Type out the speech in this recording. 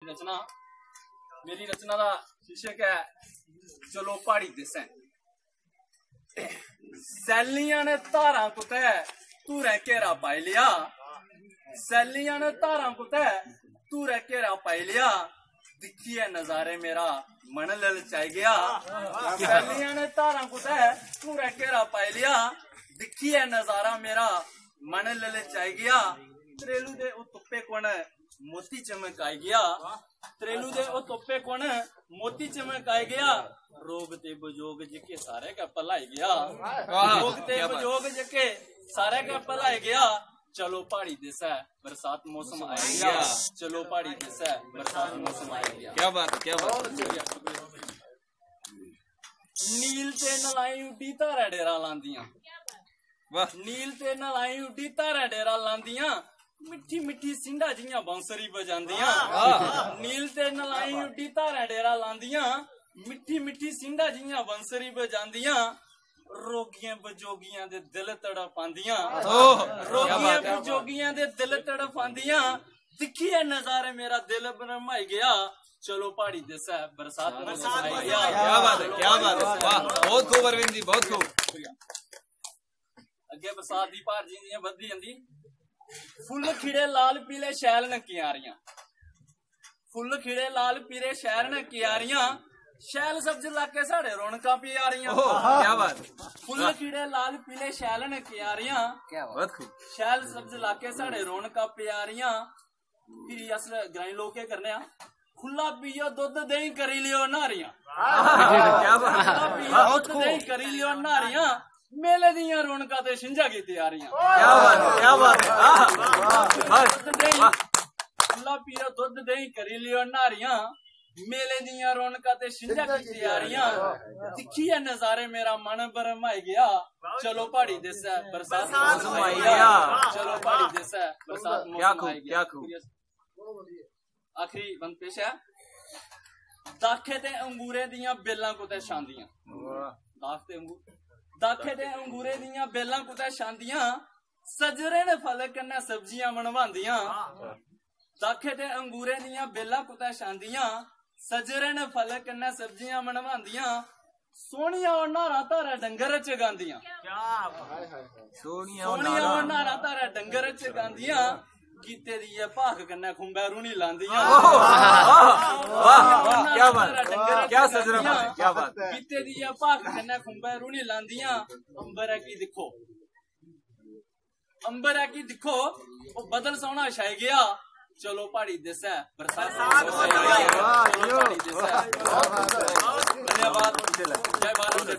मेरी रचना का शीर्षक है चलो पहाड़ी दिसै। सैलियां ने धारा कुतै धूरे घेरा पाई लिया, सैलियां ने धारा कुतै धूरे घेरा पाई लिया, दिखिए नजारे मेरा मन ललचाई गया। सैलियां ने धारा कुतै धूरे घेरा पाई लिया, दिखिए नजारा मेरा मन ललचाई गया। त्रेलू दे उत्पे कोण मोती चमकाई गया, त्रेलू दे उत्पे कोण मोती चमकाई गया। रोग ते बजोग जके सारे का भलाई गया, रोग ते बजोग जके सारे का भलाई गया। चलो पहाड़ी दिसै बरसात मौसम आ गया, चलो पहाड़ी दिसै बरसात मौसम आ गया। क्या बात, क्या बात। नील ते नलाई उड्डी तारा डेरा लांदियां, नील ते नलाई उड्डी तारा डेरा लांदियां, मिठी मिठी सिंडा जियां बांसुरी बजांदियां। नील ते नलाई उड्डी तारा डेरा लांदियां, मिठी मिठी सिंडा जियां बांसुरी बजांदियां। रोगियां बजोगियां दे दिल तड़पांदियां, रोगियां बजोगियां दे दिल तड़पांदियां। दिखिए नजारे मेरा दिल भरमाई गया, चलो पहाड़ी दिसै बरसात मौसम आई गया। क्या बात है, क्या बात है, वाह बहुत खूब अरविंद जी, बहुत खूब। अगे बरसात दी भार जिंदियां बधदी जंदी। फुल खिड़े लाल पीले शैल न कियारियां, फुल खिड़े लाल पीले शहर न कियारियां, शैल सब्ज लाके साढ़े रौनकां प्यारियां। क्या बात। फुल खिड़े लाल पीले शैल न कियारियां, बहुत खूब। शैल सब्ज लाके साढ़े रौनकां प्यारियां। फिर अस ग्राईं लोग क्या करने आ, खुला पियो दुध दही करी लियो नारियां, क्या बात, खुला पियो दुध दही करी लियो नारियां। मेले दियां रौनकां ते छिंजा की तैयारियां। क्या बात, क्या बात। खुला पियो दुध दही करी लियो नारियां, मेले दियां रौनकां ते छिंजा की तैयारियां। दिखिए नजारे मेरा मन भरमाई गया, चलो पहाड़ी दिसै बरसात मौसम आई गया, चलो पहाड़ी दिसै बरसात मौसम आई गया। आखिरी बंद पेश है। दाखे ते अंगूरे दियां बेलां कुतै छांदियां, दाखे ते अंगूरे दियां बेलां कुतै छांदियां, सजरे ने फल कन्नै सब्जियां बनवांदियां। दाखे ते अंगूरे दियां बेलां कुतै छांदियां, सजरे ने फल कन्नै सब्जियां बनवांदियां। सोनिया और नारा तारा डंगर चगांदियां, सोनिया और नारा तारा डंगर चगांदियां। कीते दी भाख कन्नै खुंबै रूनी लांदियां। क्या बात, क्या सजरा, क्या बात। कीते दी भाख कन्नै खुंबै रूनी लांदियां। अंबर है की दिखो, अंबर है की दिखो, वो बदल सोना छाई गया, चलो पहाड़ी दिसै बरसात। धन्यवाद, जय भारत।